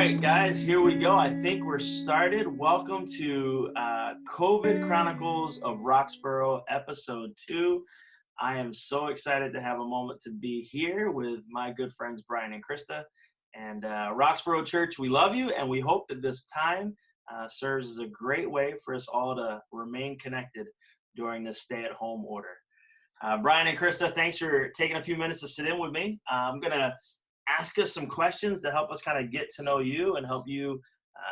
right, guys, here we go. I think we're started. Welcome to COVID Chronicles of Roxborough, episode 2. I am so excited to have a moment to be here with my good friends, Brian and Krista. And Roxborough Church, we love you, and we hope that this time serves as a great way for us all to remain connected during this stay-at-home order. Brian and Krista, thanks for taking a few minutes to sit in with me. I'm going to ask us some questions to help us kind of get to know you and help you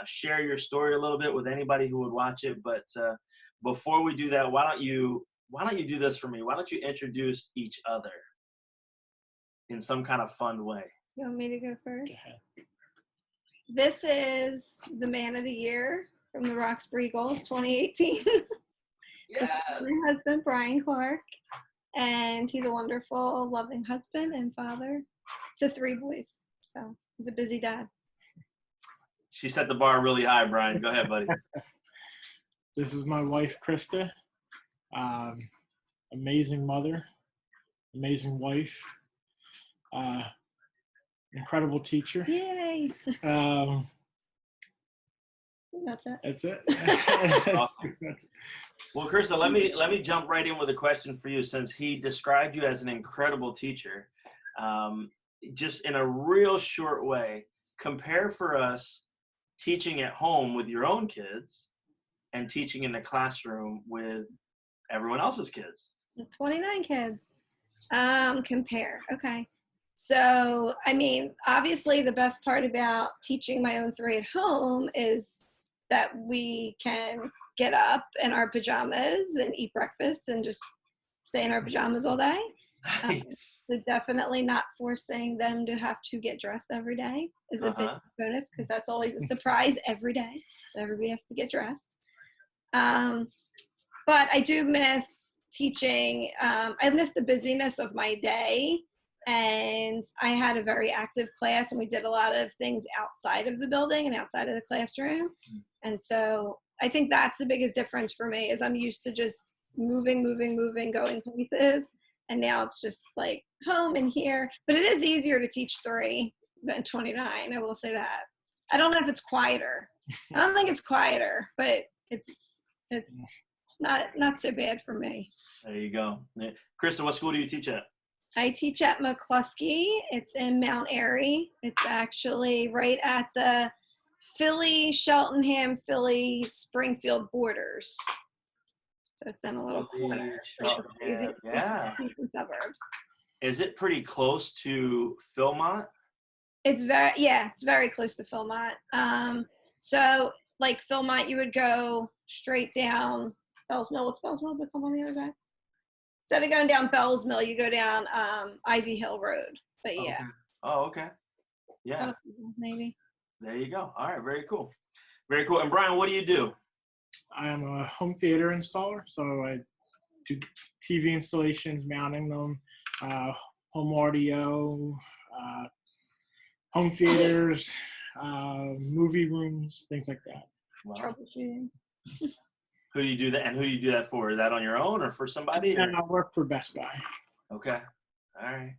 share your story a little bit with anybody who would watch it. But before we do that, why don't you do this for me? Why don't you introduce each other in some kind of fun way? You want me to go first? This is the Man of the Year from the Roxborough Eagles 2018. Yes. This is my husband, Brian Clark, and he's a wonderful, loving husband and father to 3 boys. So he's a busy dad. She set the bar really high, Brian. Go ahead, buddy. This is my wife, Krista. Amazing mother, amazing wife, incredible teacher. Yay! That's it. That's it. Awesome. Well, Krista, let me jump right in with a question for you, since he described you as an incredible teacher. Just in a real short way, compare for us teaching at home with your own kids and teaching in the classroom with everyone else's kids. 29 kids. Compare. Okay. So, I mean, obviously the best part about teaching my own 3 at home is that we can get up in our pajamas and eat breakfast and just stay in our pajamas all day. Nice. So definitely not forcing them to have to get dressed every day is a big bonus, because that's always a surprise every day. Everybody has to get dressed. But I do miss teaching. I miss the busyness of my day, and I had a very active class, and we did a lot of things outside of the building and outside of the classroom. And so I think that's the biggest difference for me, is I'm used to just moving, going places. And now it's just like home and here. But it is easier to teach 3 than 29. I will say that. I don't know if it's quieter. I don't think it's quieter, but it's not so bad for me. There you go. Krista, what school do you teach at? I teach at McCluskey. It's in Mount Airy. It's actually right at the Cheltenham, Springfield borders. So it's in a little corner. Yeah. Suburbs. Is it pretty close to Philmont? It's very close to Philmont. So like Philmont, you would go straight down Bells Mill. What's Bells Mill become on the other side? Instead of going down Bells Mill, you go down Ivy Hill Road. But yeah. Okay. Oh, okay. Yeah. Maybe. There you go. All right. Very cool. Very cool. And Brian, what do you do? I am a home theater installer, so I do TV installations, mounting them, home audio, home theaters, movie rooms, things like that. Wow. Troubleshooting. Who do you do that? And who do you do that for? Is that on your own or for somebody? And I work for Best Buy. Okay. All right.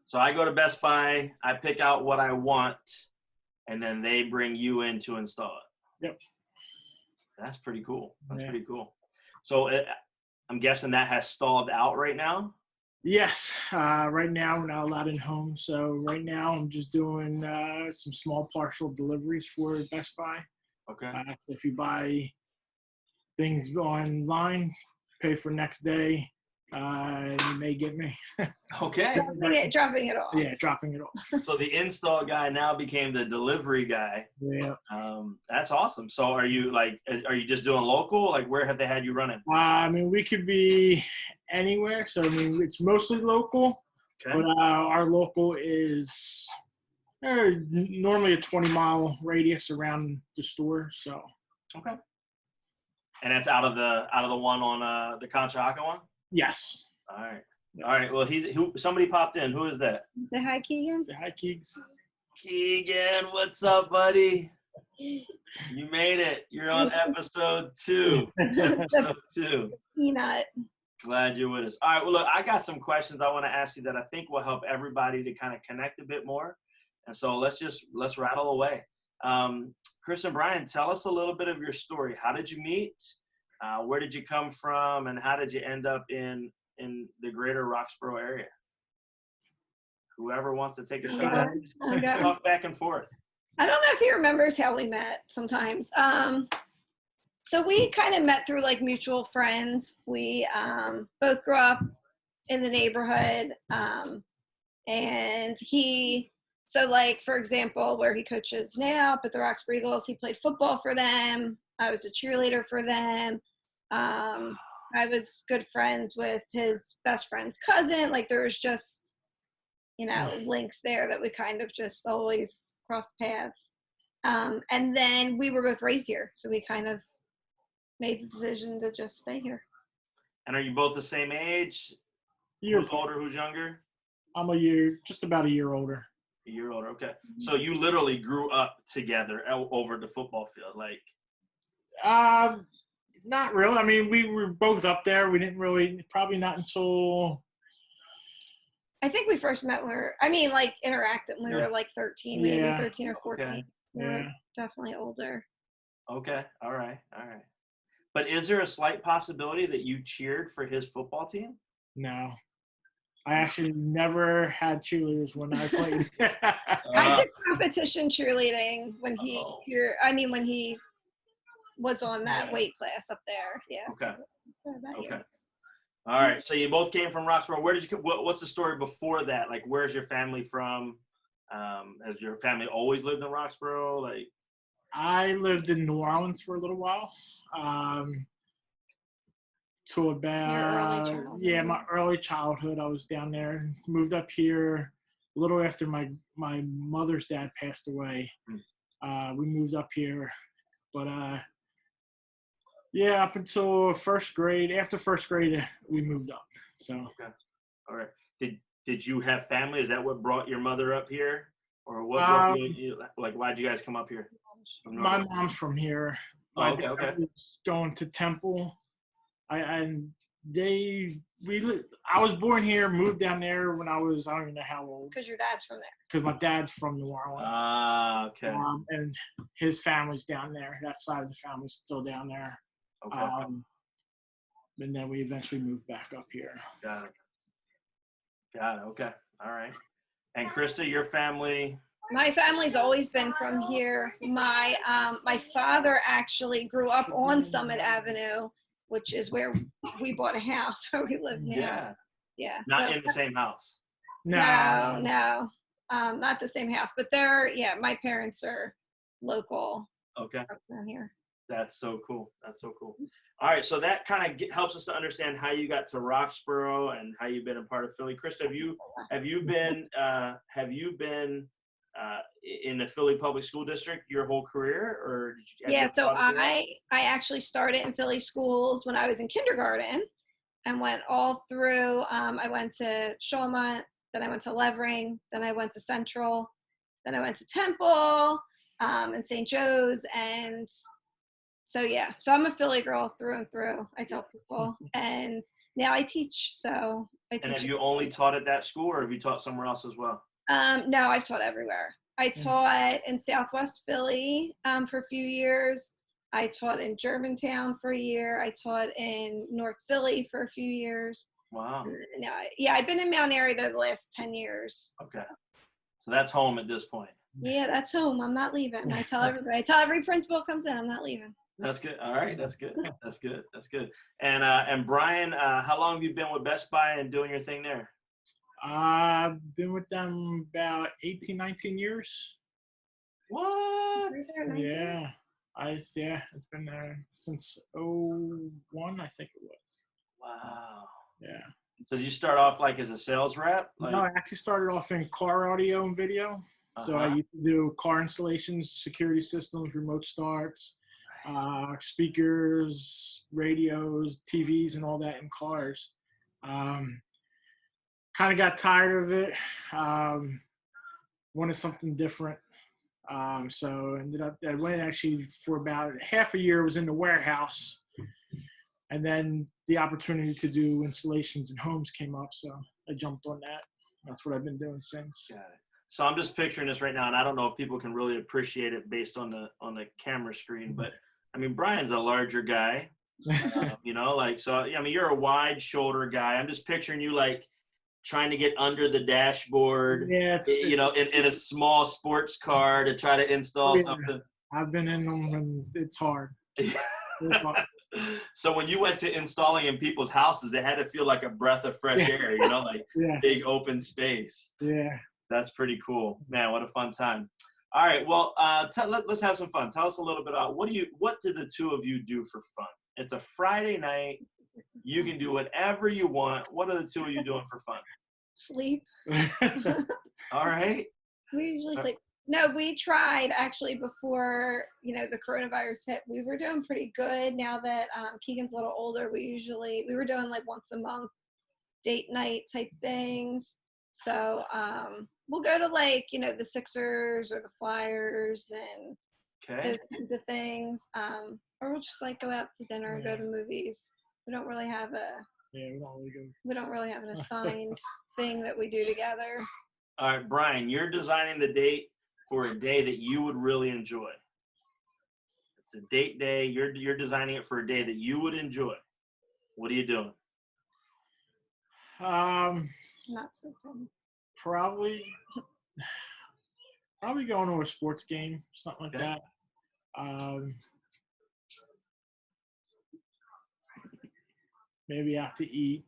So I go to Best Buy, I pick out what I want, and then they bring you in to install it. Yep. That's pretty cool. That's pretty cool. So I'm guessing that has stalled out right now? Yes. Right now, we're not allowed in home. So right now, I'm just doing some small partial deliveries for Best Buy. Okay. If you buy things online, pay for next day, you may get me. Okay. Dropping it off. Yeah, dropping it off. So the install guy now became the delivery guy. Yeah. That's awesome. So are you just doing local? Like, where have they had you running? I mean, we could be anywhere. So, I mean, it's mostly local. Okay. But our local is normally a 20-mile radius around the store. So. Okay. And that's out of the one on the Conshohocken one? Yes. All right. All right. Well, somebody popped in. Who is that? Say hi, Keegan. Say hi, Keegs. Keegan, what's up, buddy? You made it. You're on episode 2. Episode 2. Peanut. Glad you're with us. All right. Well, look, I got some questions I want to ask you that I think will help everybody to kind of connect a bit more. And so let's rattle away. Chris and Brian, tell us a little bit of your story. How did you meet? Where did you come from? And how did you end up in the greater Roxborough area? Whoever wants to take a shot at it, just talk back and forth. I don't know if he remembers how we met sometimes. So we kind of met through like mutual friends. We both grew up in the neighborhood. And so like, for example, where he coaches now up at the Roxborough Eagles, he played football for them. I was a cheerleader for them. I was good friends with his best friend's cousin. Like there was just, links there that we kind of just always crossed paths. And then we were both raised here. So we kind of made the decision to just stay here. And are you both the same age? Who's older, who's younger? I'm just about a year older. A year older, okay. So you literally grew up together over the football field, like? Not really. I mean, we were both up there. We didn't really, probably not until. I think we first met interacted when we were like 13, maybe 13 or 14. Okay. We were definitely older. Okay, all right. But is there a slight possibility that you cheered for his football team? No. I actually never had cheerleaders when I played. I did competition cheerleading when he when he was on that weight class up there. Yeah. Okay. Okay. All right. So you both came from Roxborough. Where did you? What's the story before that? Like, where's your family from? Has your family always lived in Roxborough? Like, I lived in New Orleans for a little while. To about my early childhood. I was down there. Moved up here a little after my mother's dad passed away. We moved up here, but up until first grade. After first grade, we moved up. So okay, all right. Did you have family? Is that what brought your mother up here, or what? Like, why'd you guys come up here? My mom's from here. Okay. Was going to Temple. I was born here, moved down there when I don't even know how old. Because your dad's from there. Because my dad's from New Orleans. Okay. And his family's down there. That side of the family's still down there. Okay. And then we eventually moved back up here. Got it. Okay. All right. And Krista, your family? My family's always been from here. My father actually grew up on Summit Avenue, which is where we bought a house where we live now. Yeah. Not in the same house. No, not the same house. But my parents are local. Okay. Around here. That's so cool. All right, so that kind of helps us to understand how you got to Roxborough and how you've been a part of Philly. Chris, have you been in the Philly Public School District your whole career, or did you? Yeah, so I actually started in Philly schools when I was in kindergarten, and went all through. I went to Shawmont, then I went to Levering, then I went to Central, then I went to Temple, and St. Joe's, and so I'm a Philly girl through and through. I tell people, and now I teach. So I teach. And have you only taught at that school, or have you taught somewhere else as well? No, I've taught everywhere. I taught in Southwest Philly for a few years. I taught in Germantown for a year. I taught in North Philly for a few years. Wow. I've been in Mount Airy the last 10 years. Okay. So that's home at this point. Yeah, that's home. I'm not leaving. I tell everybody. I tell every principal who comes in, I'm not leaving. That's good. All right. That's good. And Brian, how long have you been with Best Buy and doing your thing there? I've been with them about 18, 19 years. What? Yeah. It's been there since 2001, I think it was. Wow. Yeah. So did you start off like as a sales rep? No, I actually started off in car audio and video. So I used to do car installations, security systems, remote starts, speakers, radios, TVs, and all that in cars. Kind of got tired of it. Wanted something different. So I went actually for about half a year, was in the warehouse. And then the opportunity to do installations in homes came up. So I jumped on that. That's what I've been doing since. Got it. So I'm just picturing this right now, and I don't know if people can really appreciate it based on the camera screen, but I mean, Brian's a larger guy, you know, like, so, I mean, you're a wide shoulder guy. I'm just picturing you like trying to get under the dashboard, you know, in a small sports car to try to install something. I've been in them and it's hard. It's hard. So when you went to installing in people's houses, it had to feel like a breath of fresh air, you know, like big open space. Yeah. That's pretty cool. Man, what a fun time. All right, well, let's have some fun. Tell us a little bit about what do the two of you do for fun? It's a Friday night. You can do whatever you want. What are the two of you doing for fun? Sleep. All right. We usually sleep. No, we tried actually before, you know, the coronavirus hit. We were doing pretty good. Now that Keegan's a little older, we were doing like once a month date night type things. So we'll go to like, you know, the Sixers or the Flyers and those kinds of things. Or we'll just like go out to dinner and go to the movies. We don't really have we don't really have an assigned thing that we do together. All right, Brian, you're designing the date for a day that you would really enjoy. It's a date day. You're designing it for a day that you would enjoy. What are you doing? Not so fun. Probably going to a sports game, something like that. Maybe out to eat,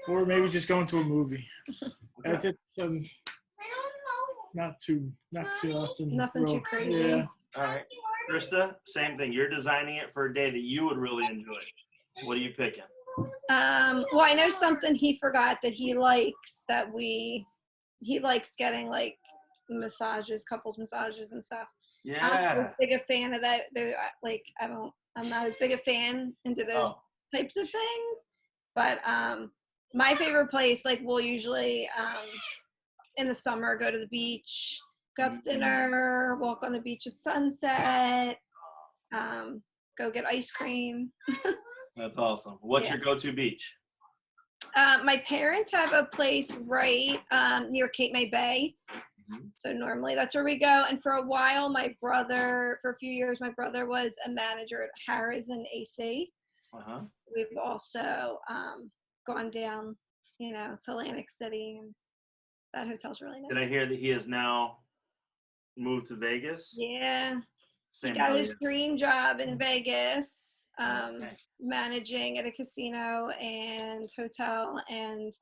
or maybe just going to a movie. That's it. Not too Nothing too crazy. Yeah. All right, Krista, same thing. You're designing it for a day that you would really enjoy. What are you picking? Well, I know something he forgot that he likes, he likes getting like massages, couples massages and stuff. Yeah. I'm not as big a fan of that. I'm not as big a fan into those types of things. But my favorite place, like we'll usually in the summer go to the beach, go out to dinner, walk on the beach at sunset, go get ice cream. That's awesome. What's your go-to beach? My parents have a place right near Cape May Bay. Mm-hmm. So normally that's where we go. And for a while, for a few years, my brother was a manager at Harrah's and AC. Uh-huh. We've also gone down, you know, to Atlantic City. And that hotel's really nice. Did I hear that he has now moved to Vegas? Yeah. He got his dream job in Vegas. Managing at a casino and hotel, and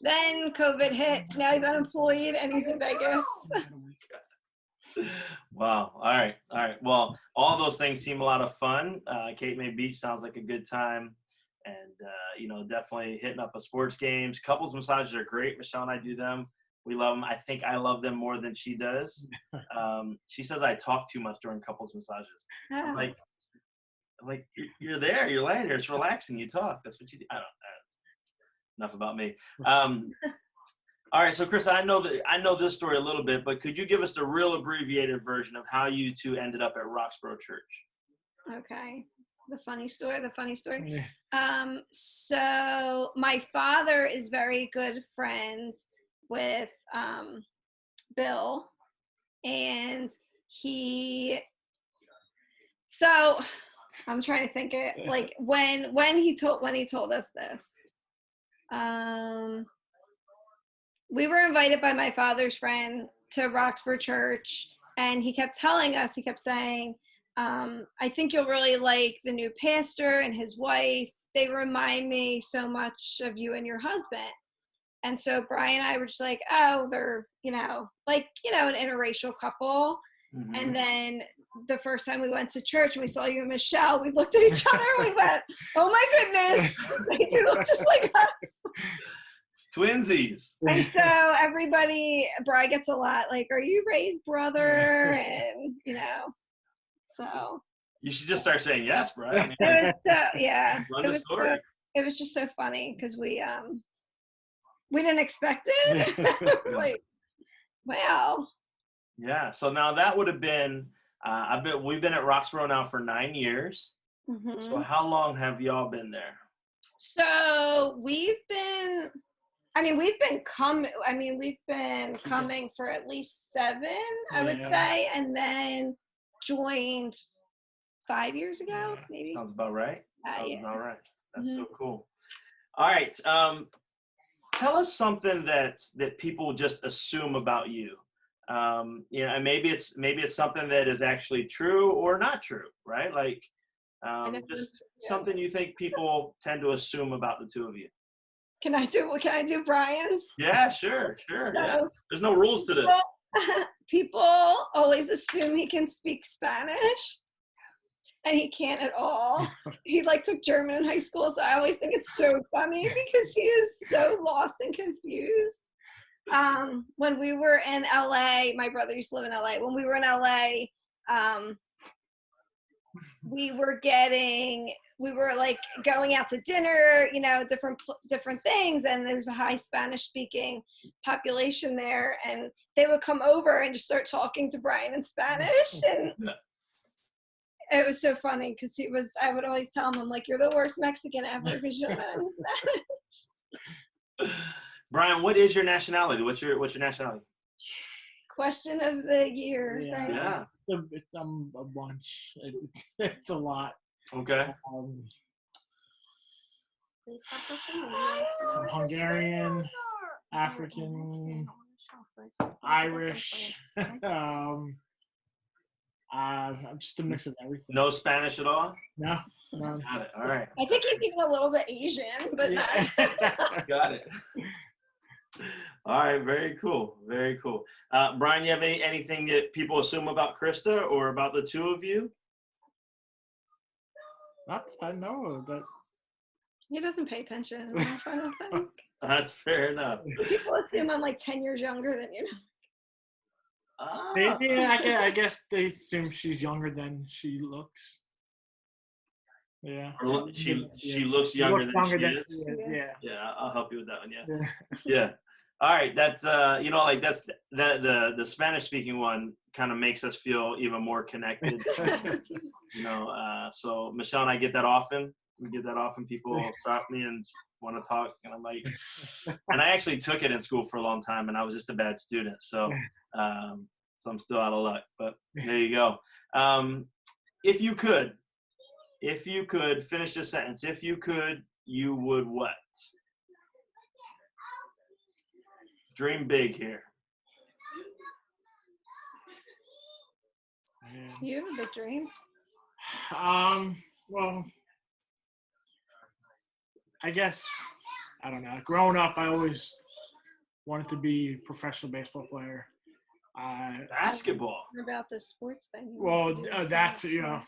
then COVID hit. So now he's unemployed and he's in Vegas. Wow. All right. Well, all those things seem a lot of fun. Cape May Beach sounds like a good time, and you know, definitely hitting up a sports games. Couples massages are great. Michelle and I do them. We love them. I think I love them more than she does. She says I talk too much during couples massages. I'm like, you're there, you're laying there, it's relaxing, you talk. That's what you do. I don't know. Enough about me. All right, so Chris, I know this story a little bit, but could you give us the real abbreviated version of how you two ended up at Roxborough Church? Okay. The funny story. Yeah. So my father is very good friends with Bill, and so I'm trying to think it like when he told us this. We were invited by my father's friend to Roxborough Church, and he kept saying, I think you'll really like the new pastor and his wife. They remind me so much of you and your husband. And so Brian and I were just like, oh, they're, you know, an interracial couple. Mm-hmm. And then the first time we went to church and we saw you and Michelle, we looked at each other and we went, oh my goodness, you look just like us. It's twinsies. And so Brian gets a lot like, are you Ray's brother? And, you know, so. You should just start saying yes, Brian. It was Run the story. It was just so funny because we didn't expect it. Like, wow. Yeah. So now that would have been, we've been at Roxborough now for 9 years. Mm-hmm. So how long have y'all been there? So I mean, we've been coming for at least 7, I would say, and then joined 5 years ago, maybe. Sounds about right. About right. That's so cool. All right. Tell us something that people just assume about you. And maybe it's something that is actually true or not true, right? Like just something you think people tend to assume about the two of you. Can I do Brian's? Yeah, sure. So, yeah. There's no rules to this. People always assume he can speak Spanish, and he can't at all. He took German in high school, so I always think it's so funny because he is so lost and confused. When we were in LA, my brother used to live in LA. When we were in LA, we were going out to dinner, different things, and there's a high Spanish speaking population there, and they would come over and just start talking to Brian in Spanish, and it was so funny because I would always tell him, I'm like, you're the worst Mexican ever because you don't know Spanish. Brian, what is your nationality? What's your nationality? Question of the year. Yeah. It's a bunch. It's a lot. Okay. Some Hungarian, African, Irish. Just a mix of everything. No Spanish at all? No. Got it. All right. I think he's even a little bit Asian, but not. Got it. All right. Very cool. Very cool. Brian, you have anything that people assume about Krista or about the two of you? Not that I know of, but he doesn't pay attention enough, I don't think. That's fair enough. People assume I'm 10 years younger than you. Yeah, I guess they assume she's younger than she looks. Yeah. She looks younger than she is. Yeah, I'll help you with that one. Yeah. All right, that's that's the Spanish speaking one kind of makes us feel even more connected. So Michelle and I get that often. We get that often. People stop me and want to talk, and I'm like, and I actually took it in school for a long time, and I was just a bad student, so I'm still out of luck. But there you go. If you could finish this sentence. If you could, you would what? Dream big here. You have a big dream. Well, I guess, I don't know. Growing up, I always wanted to be a professional baseball player. Basketball. What about the sports thing? Well, that's even.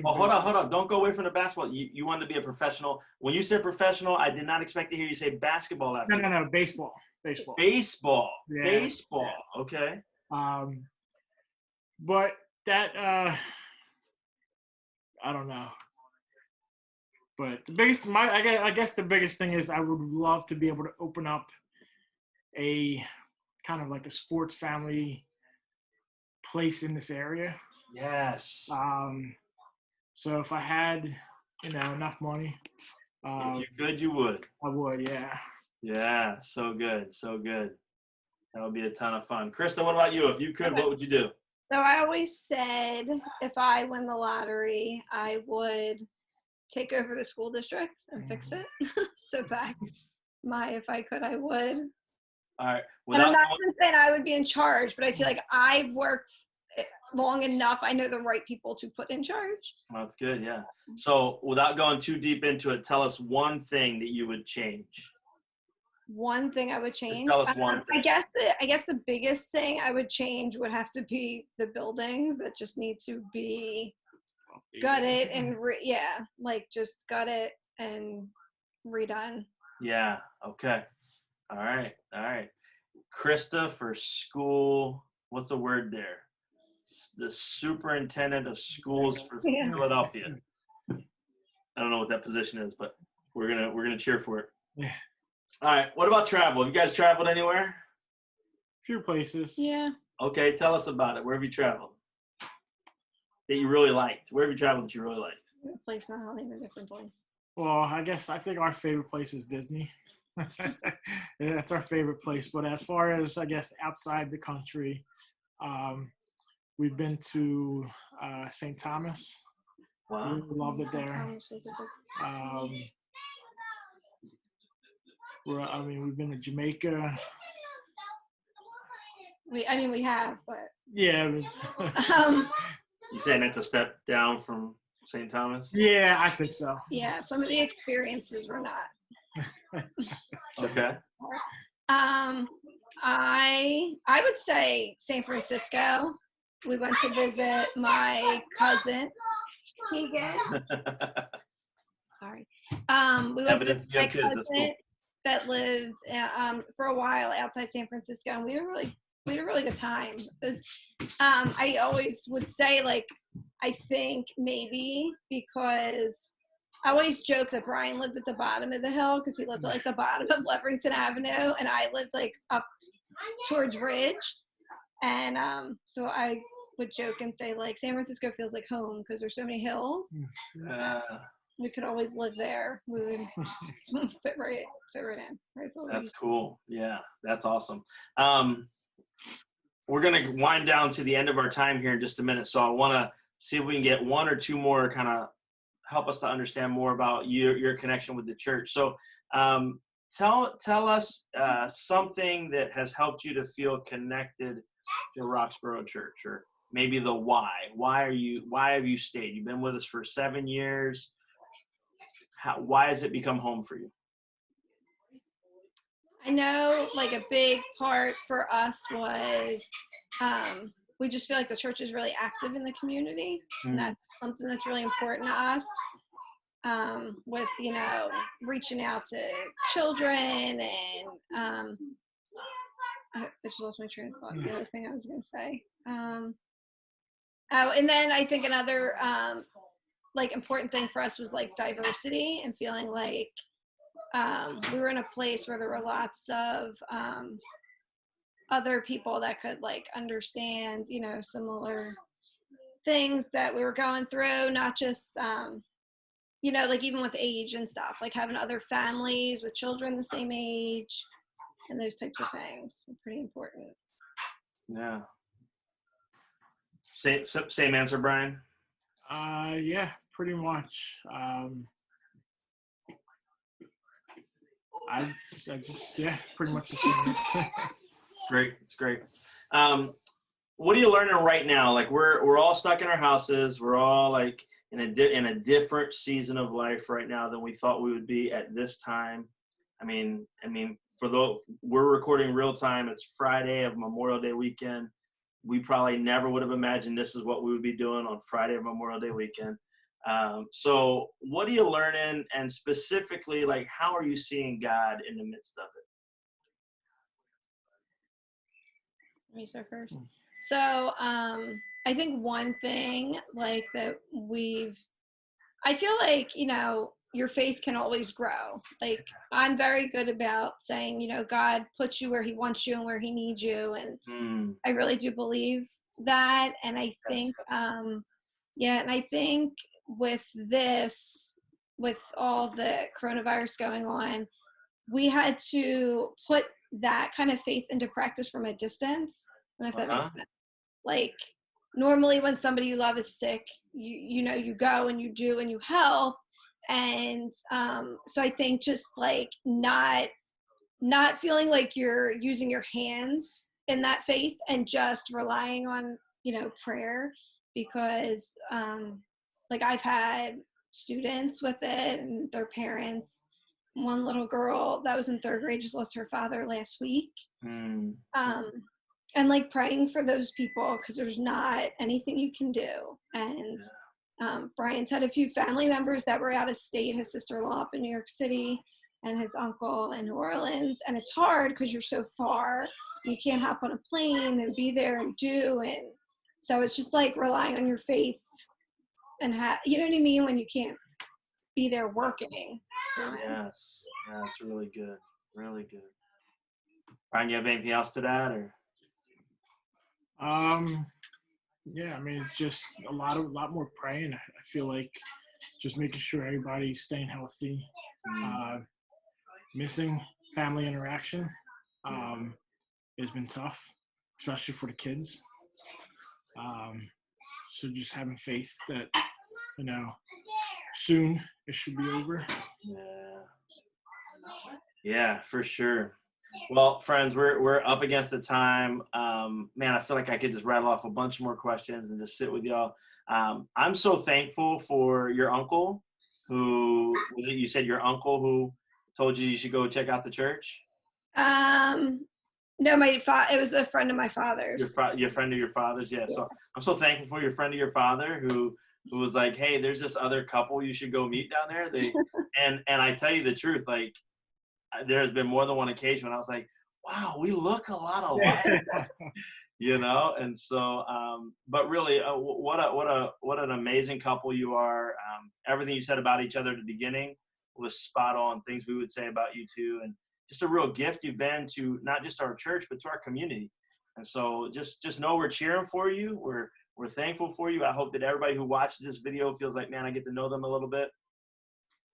Oh, hold on. Don't go away from the basketball. You wanted to be a professional. When you said professional, I did not expect to hear you say basketball after. No, baseball. Baseball. Yeah. Baseball. Okay. But that, I don't know. But the biggest, I guess the biggest thing is I would love to be able to open up a kind of like a sports family place in this area. Yes. So if I had, enough money, if you could, you would. I would, yeah. Yeah, so good. That would be a ton of fun. Krista, what about you? If you could, what would you do? So I always said if I win the lottery, I would take over the school district and fix it. So that's if I could, I would. All right. And I'm not even saying I would be in charge, but I feel like I've worked long enough. I know the right people to put in charge. That's good, yeah. So without going too deep into it, tell us one thing that you would change. One thing I would change. Just tell us one thing. I guess the biggest thing I would change would have to be the buildings that just need to be gutted and just gut it and redone. Yeah. Okay. All right. Krista for school. What's the word there? The superintendent of schools for Philadelphia. I don't know what that position is, but we're gonna cheer for it. Yeah. All right. What about travel? Have you guys traveled anywhere? A few places. Yeah. Okay. Tell us about it. Where have you traveled that you really liked? Where have you traveled that you really liked? A place, not even a different place. Well, I think our favorite place is Disney. Yeah, that's our favorite place. But as far as, I guess, outside the country, we've been to St. Thomas. Wow. Really loved it there. We've been to Jamaica. We have, but Yeah. You saying it's a step down from St. Thomas? Yeah, I think so. yeah, some of the experiences were not. Okay. I would say San Francisco. We went to visit my cousin Keegan. Sorry. We went to visit my cousin that lived for a while outside San Francisco, and we had a really good time. It was, I always would say, like, I think maybe because I always joke that Brian lived at the bottom of the hill because he lived at like the bottom of Leverington Avenue, and I lived like up towards Ridge. And so I would joke and say, like, San Francisco feels like home because there's so many hills. We could always live there. We would fit right in. Right. That's cool. Yeah, that's awesome. We're going to wind down to the end of our time here in just a minute. So I want to see if we can get one or two more kind of help us to understand more about your connection with the church. So tell us something that has helped you to feel connected to Roxborough Church, or maybe the why. Why have you stayed? You've been with us for 7 years. Why has it become home for you? I know, like, a big part for us was we just feel like the church is really active in the community, and that's something that's really important to us. With, reaching out to children, and I just lost my train of thought. The other thing I was going to say. And then I think another important thing for us was like diversity, and feeling like we were in a place where there were lots of other people that could like understand, similar things that we were going through, not just, like even with age and stuff, like having other families with children the same age and those types of things were pretty important. Yeah. Same answer, Brian? Yeah, pretty much. I just, pretty much the same. Great. It's great. What are you learning right now? Like we're all stuck in our houses. We're all like in a different season of life right now than we thought we would be at this time. I mean, we're recording real time. It's Friday of Memorial Day weekend. We probably never would have imagined this is what we would be doing on Friday of Memorial Day weekend. So what are you learning, and specifically, like, how are you seeing God in the midst of it? Let me start first. So I think one thing like that I feel like, your faith can always grow. Like, I'm very good about saying, God puts you where he wants you and where he needs you. And I really do believe that. And I think, and I think with all the coronavirus going on, we had to put that kind of faith into practice from a distance. I don't know if that makes sense. Like, normally when somebody you love is sick, you go and you do and you help. And so I think just like not feeling like you're using your hands in that faith and just relying on, prayer, because like I've had students with it and their parents. One little girl that was in 3rd grade just lost her father last week. And like praying for those people, because there's not anything you can do. And Brian's had a few family members that were out of state, his sister-in-law up in New York City and his uncle in New Orleans. And it's hard because you're so far. You can't hop on a plane and be there and do. And so it's just like relying on your faith and you know what I mean? When you can't be there working. Yes. Yeah, that's really good. Really good. Brian, you have anything else to add, or? Yeah, I mean, it's just a lot more praying. I feel like just making sure everybody's staying healthy. Missing family interaction. It's been tough, especially for the kids. So just having faith that, soon it should be over. Yeah, for sure. Well, friends, we're up against the time. Man, I feel like I could just rattle off a bunch more questions and just sit with y'all. I'm so thankful for your uncle, who you said your uncle who told you should go check out the church. No, it was a friend of my father's. Your friend of your father's, yeah. So I'm so thankful for your friend of your father who was like, hey, there's this other couple you should go meet down there. And I tell you the truth, like, there's been more than one occasion when I was like, wow, we look a lot alike, and so, but really, what an amazing couple you are. Everything you said about each other at the beginning was spot on, things we would say about you too. And just a real gift you've been to not just our church, but to our community. And so just know we're cheering for you. We're thankful for you. I hope that everybody who watches this video feels like, man, I get to know them a little bit.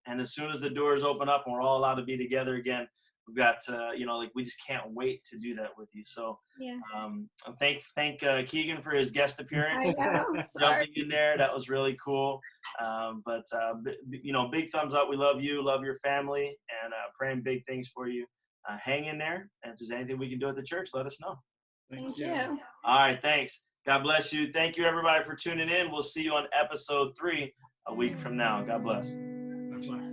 And as soon as the doors open up and we're all allowed to be together again, we've got, we just can't wait to do that with you. So thank Keegan for his guest appearance. Jumping in there. That was really cool. Big thumbs up. We love you, love your family, and praying big things for you. Hang in there. And if there's anything we can do at the church, let us know. Thank you. All right. Thanks. God bless you. Thank you, everybody, for tuning in. We'll see you on episode 3 a week from now. God bless. God bless.